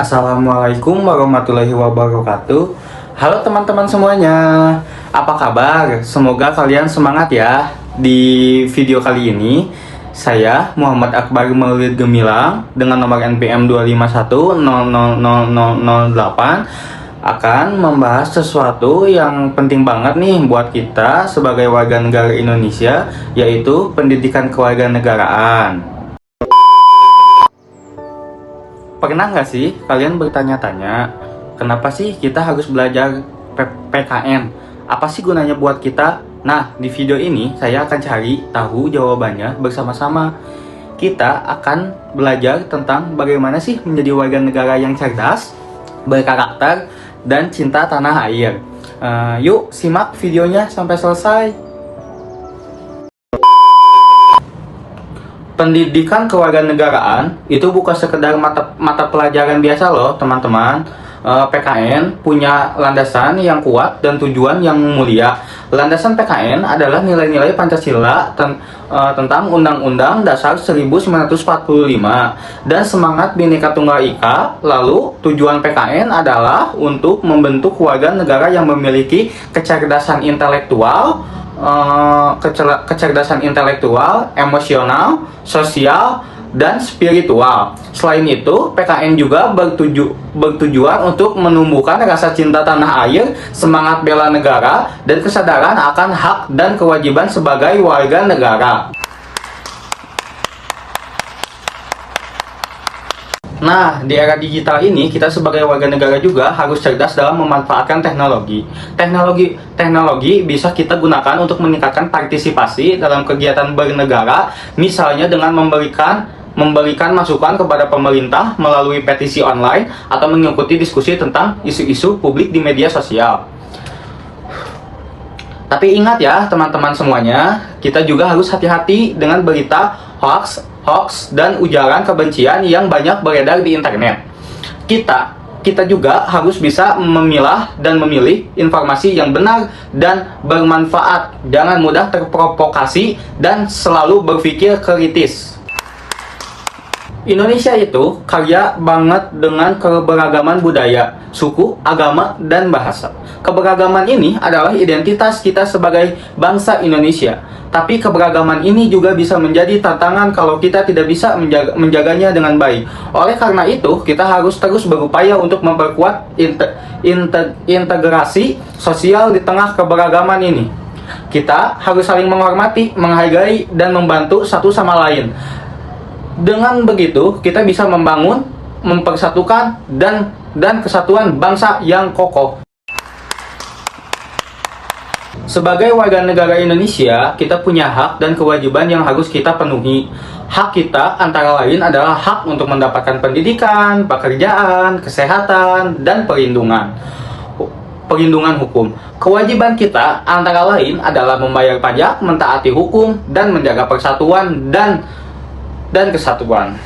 Assalamualaikum warahmatullahi wabarakatuh. Halo teman-teman semuanya, apa kabar? Semoga kalian semangat ya. Di video kali ini, saya Muhammad Akbar Maulid Gemilang dengan nomor NPM 251000008 akan membahas sesuatu yang penting banget nih buat kita sebagai warga negara Indonesia, yaitu pendidikan kewarganegaraan. Pernah nggak sih kalian bertanya-tanya, kenapa sih kita harus belajar PKN? Apa sih gunanya buat kita? Nah, di video ini saya akan cari tahu jawabannya bersama-sama. Kita akan belajar tentang bagaimana sih menjadi warga negara yang cerdas, berkarakter, dan cinta tanah air. Yuk simak videonya sampai selesai. Pendidikan kewarganegaraan itu bukan sekedar mata pelajaran biasa loh teman-teman. PKN punya landasan yang kuat dan tujuan yang mulia. Landasan PKN adalah nilai-nilai Pancasila tentang Undang-Undang Dasar 1945 dan semangat Bhinneka Tunggal Ika. Lalu tujuan PKN adalah untuk membentuk warga negara yang memiliki kecerdasan intelektual, emosional, sosial, dan spiritual. Selain itu, PKN juga bertujuan untuk menumbuhkan rasa cinta tanah air, semangat bela negara, dan kesadaran akan hak dan kewajiban sebagai warga negara. Nah, di era digital ini, kita sebagai warga negara juga harus cerdas dalam memanfaatkan teknologi. Teknologi bisa kita gunakan untuk meningkatkan partisipasi dalam kegiatan bernegara, misalnya dengan memberikan masukan kepada pemerintah melalui petisi online atau mengikuti diskusi tentang isu-isu publik di media sosial. Tapi ingat ya teman-teman semuanya, kita juga harus hati-hati dengan berita hoax, dan ujaran kebencian yang banyak beredar di internet. Kita juga harus bisa memilah dan memilih informasi yang benar dan bermanfaat. Jangan mudah terprovokasi dan selalu berpikir kritis. Indonesia itu kaya banget dengan keberagaman budaya, suku, agama, dan bahasa. Keberagaman ini adalah identitas kita sebagai bangsa Indonesia. Tapi keberagaman ini juga bisa menjadi tantangan kalau kita tidak bisa menjaganya dengan baik. Oleh karena itu, kita harus terus berupaya untuk memperkuat integrasi sosial di tengah keberagaman ini. Kita harus saling menghormati, menghargai, dan membantu satu sama lain. Dengan begitu, kita bisa membangun, mempersatukan, dan kesatuan bangsa yang kokoh. Sebagai warga negara Indonesia, kita punya hak dan kewajiban yang harus kita penuhi. Hak kita antara lain adalah hak untuk mendapatkan pendidikan, pekerjaan, kesehatan, dan perlindungan hukum. Kewajiban kita antara lain adalah membayar pajak, mentaati hukum, dan menjaga persatuan dan kesatuan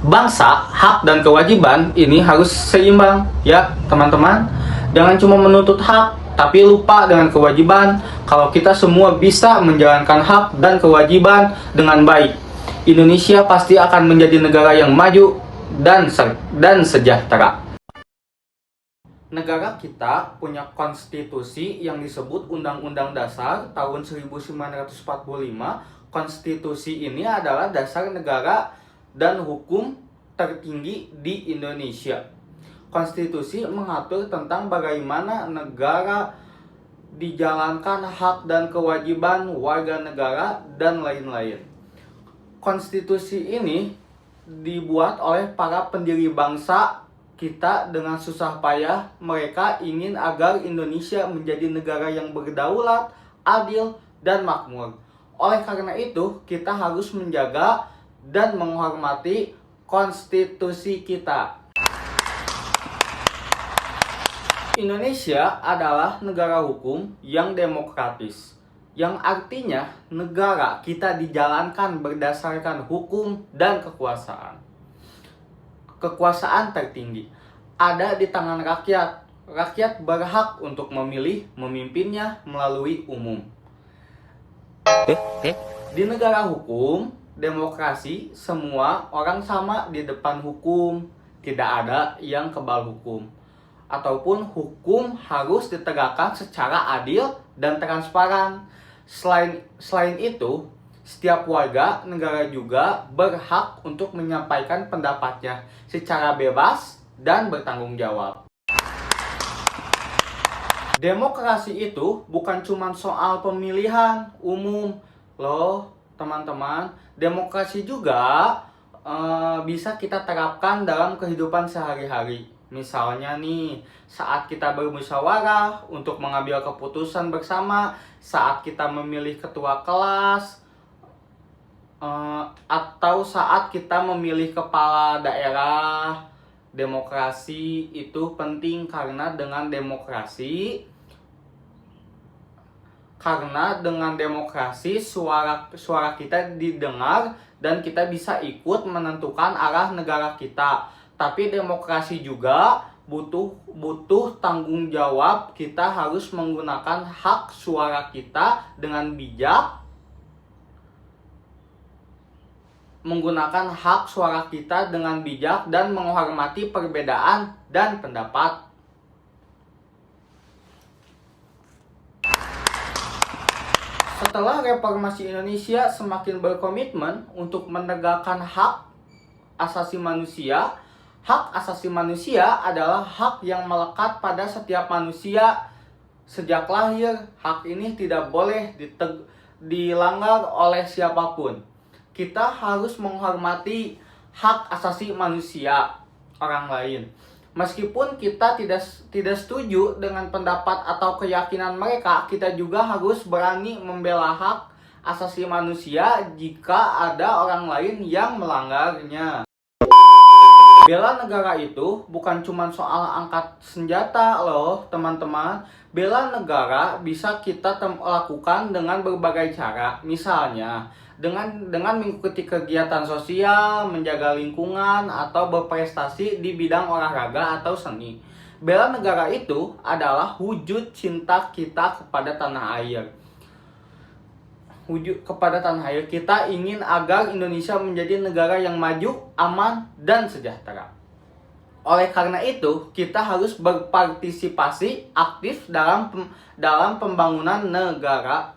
bangsa. Hak dan kewajiban ini harus seimbang ya teman-teman. Jangan cuma menuntut hak tapi lupa dengan kewajiban. Kalau kita semua bisa menjalankan hak dan kewajiban dengan baik, Indonesia pasti akan menjadi negara yang maju dan sejahtera. Negara kita punya konstitusi yang disebut Undang-Undang Dasar tahun 1945. Konstitusi ini adalah dasar negara dan hukum tertinggi di Indonesia. Konstitusi mengatur tentang bagaimana negara dijalankan hak dan kewajiban warga negara dan lain-lain. Konstitusi ini dibuat oleh para pendiri bangsa kita dengan susah payah. Mereka ingin agar Indonesia menjadi negara yang berdaulat, adil, dan makmur. Oleh karena itu, kita harus menjaga dan menghormati konstitusi kita. Indonesia adalah negara hukum yang demokratis, yang artinya negara kita dijalankan berdasarkan hukum dan kekuasaan. Kekuasaan tertinggi ada di tangan rakyat. Rakyat berhak untuk memilih memimpinnya melalui umum. Di negara hukum, demokrasi, semua orang sama di depan hukum. tidak ada yang kebal hukum. Ataupun hukum harus ditegakkan secara adil dan transparan. Selain itu, setiap warga negara juga berhak untuk menyampaikan pendapatnya secara bebas dan bertanggung jawab. Demokrasi itu bukan cuma soal pemilihan umum loh teman-teman. Demokrasi juga bisa kita terapkan dalam kehidupan sehari-hari. Misalnya nih, saat kita bermusyawarah untuk mengambil keputusan bersama, saat kita memilih ketua kelas, atau saat kita memilih kepala daerah. Demokrasi itu penting karena dengan demokrasi suara kita didengar dan kita bisa ikut menentukan arah negara kita. Tapi demokrasi juga butuh tanggung jawab. Kita harus menggunakan hak suara kita dengan bijak. Dan menghormati perbedaan dan pendapat. Setelah reformasi Indonesia semakin berkomitmen untuk menegakkan hak asasi manusia. Hak asasi manusia adalah hak yang melekat pada setiap manusia sejak lahir. Hak ini tidak boleh dilanggar oleh siapapun. Kita harus menghormati hak asasi manusia orang lain. Meskipun kita tidak setuju dengan pendapat atau keyakinan mereka, kita juga harus berani membela hak asasi manusia jika ada orang lain yang melanggarnya. Bela negara itu bukan cuma soal angkat senjata loh teman-teman. Bela negara bisa kita lakukan dengan berbagai cara. Misalnya dengan mengikuti kegiatan sosial, menjaga lingkungan, atau berprestasi di bidang olahraga atau seni. Bela negara itu adalah wujud cinta kita kepada tanah air. Kita ingin agar Indonesia menjadi negara yang maju, aman, dan sejahtera. Oleh karena itu, kita harus berpartisipasi aktif dalam pembangunan negara.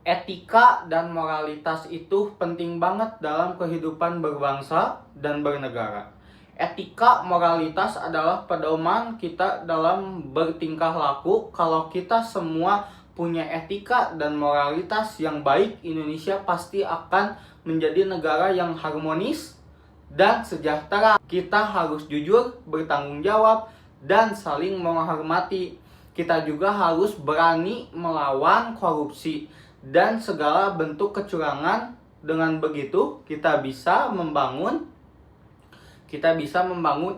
Etika dan moralitas itu penting banget dalam kehidupan berbangsa dan bernegara. Etika moralitas adalah pedoman kita dalam bertingkah laku. Kalau kita semua punya etika dan moralitas yang baik, Indonesia pasti akan menjadi negara yang harmonis dan sejahtera. Kita harus jujur, bertanggung jawab, dan saling menghormati. Kita juga harus berani melawan korupsi dan segala bentuk kecurangan. Dengan begitu, kita bisa membangun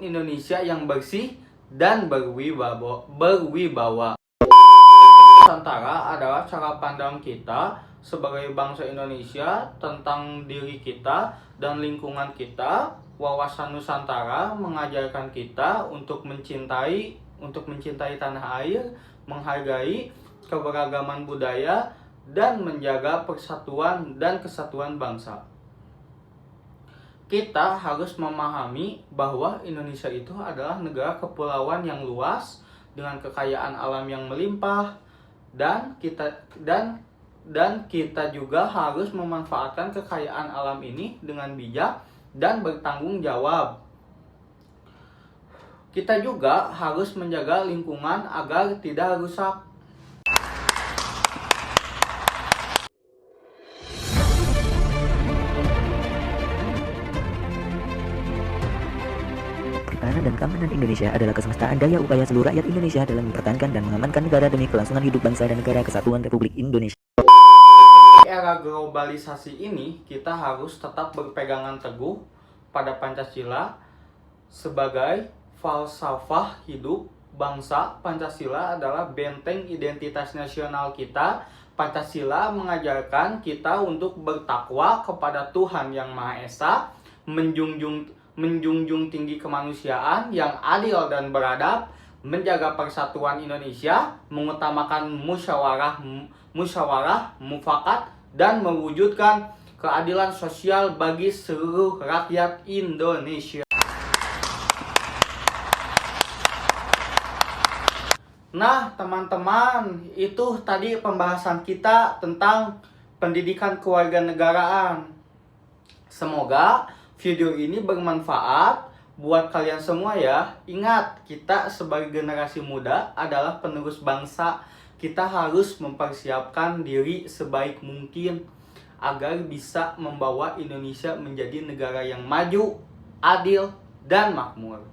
Indonesia yang bersih dan berwibawa. Nusantara adalah cara pandang kita sebagai bangsa Indonesia tentang diri kita dan lingkungan kita. Wawasan Nusantara mengajarkan kita untuk mencintai tanah air, menghargai keberagaman budaya, dan menjaga persatuan dan kesatuan bangsa. Kita harus memahami bahwa Indonesia itu adalah negara kepulauan yang luas dengan kekayaan alam yang melimpah, dan kita juga harus memanfaatkan kekayaan alam ini dengan bijak dan bertanggung jawab. Kita juga harus menjaga lingkungan agar tidak rusak. Pertahanan dan keamanan Indonesia adalah kesemestaan daya upaya seluruh rakyat Indonesia dalam mempertahankan dan mengamankan negara demi kelangsungan hidup bangsa dan negara kesatuan Republik Indonesia. Di era globalisasi ini, kita harus tetap berpegangan teguh pada Pancasila sebagai falsafah hidup bangsa. Pancasila adalah benteng identitas nasional kita. Pancasila mengajarkan kita untuk bertakwa kepada Tuhan Yang Maha Esa, menjunjung tinggi kemanusiaan yang adil dan beradab, menjaga persatuan Indonesia, mengutamakan musyawarah mufakat, dan mewujudkan keadilan sosial bagi seluruh rakyat Indonesia. Nah, teman-teman, itu tadi pembahasan kita tentang pendidikan kewarganegaraan. Semoga video ini bermanfaat buat kalian semua ya. Ingat, kita sebagai generasi muda adalah penerus bangsa. Kita harus mempersiapkan diri sebaik mungkin agar bisa membawa Indonesia menjadi negara yang maju, adil, dan makmur.